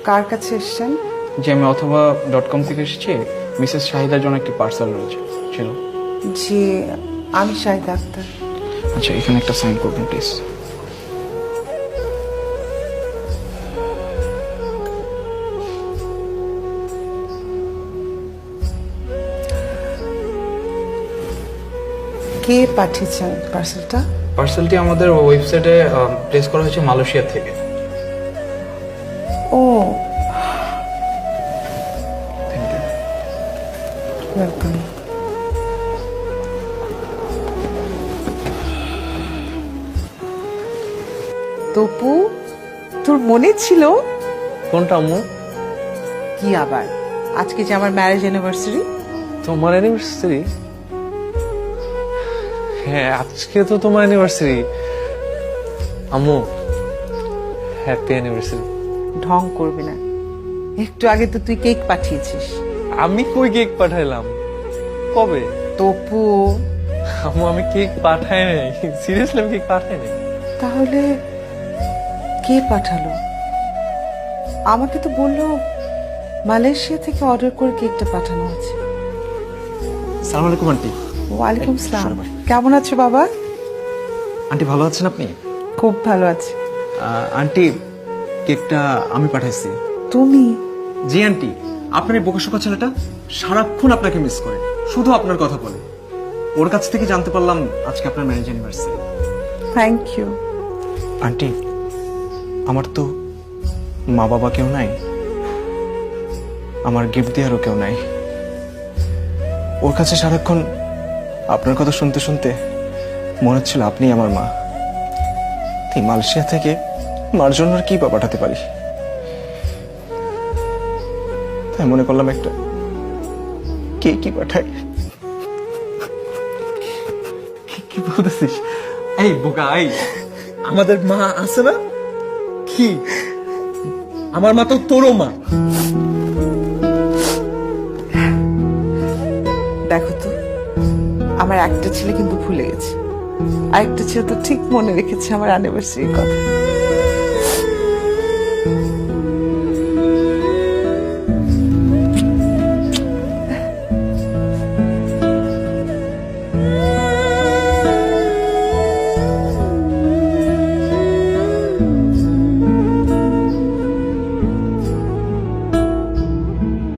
কার কাছে এসেছেন? যে আমি অথবা .com থেকে এসেছি, মিসেস শাহিদার জন্য একটি পার্সেল রয়েছে ছিল। জি, আমি শাহিদা আক্তার। আচ্ছা, এখানে একটা সাইন করবেন প্লিজ। কে পাঠিয়েছেন পার্সেলটা? পার্সেলটি আমাদের ওয়েবসাইটে প্লেস করা হয়েছে মালয়েশিয়া থেকে। ও, থ্যাংক ইউ। ওয়েলকাম। তপু, তোর মনে ছিল? কোনটা আম্মু? কি আবার, আজকে যে আমার ম্যারেজ অ্যানিভার্সারি। তোমার অ্যানিভার্সারি? হ্যাঁ, আজকে তো তোমার অ্যানিভার্সারি। আম্মু, হ্যাপি অ্যানিভার্সারি। ঢং করবি না, একটু আগে তো তুই কেক পাঠিয়েছিস। আমি কই কেক পাঠাইলাম? কবে? তপু, আম্মু, আমি কেক পাঠাই নাই, সিরিয়াসলি আমি কেক পাঠাই নাই। তাহলে কে পাঠালো? আমাকে তো বললো মালয়েশিয়া থেকে অর্ডার করে কেকটা পাঠানো আছে। সালাম আলাইকুম আন্টি। ওয়ালাইকুম সালাম। কেমন আছো বাবা? আন্টি ভালো আছেন আপনি? খুব ভালো আছি। আন্টি, কেকটা আমি পাঠাইছি। তুমি? জি আন্টি, আপনার এই বোকাশোকা ছেলেটা সারাক্ষণ আপনাকে মিস করে, শুধু আপনার কথা বলে। ওর কাছ থেকে জানতে পারলাম আজকে আপনার marriage anniversary. Thank you. Aunty, আমার তো মা বাবা কেউ নাই, আমার গিফট দেওয়ারও কেউ নাই। ওর কাছে সারাক্ষণ আপনার কথা শুনতে শুনতে মনে হচ্ছিল আপনি আমার মা। তাই মালয়েশিয়া থেকে মার জন্য আর কি বা পাঠাতে পারি, তাই মনে করলাম একটা কে কি পাঠায়। কি বলতেছিস? এই বোকা, এই আমাদের মা আছে না? কি আমার মা তো তোরও মা। দেখো তো, আমার একটা ছেলে কিন্তু ভুলে গেছে, আরেকটা ছেলে তো ঠিক মনে রেখেছে আমার অ্যানিভার্সারির কথা।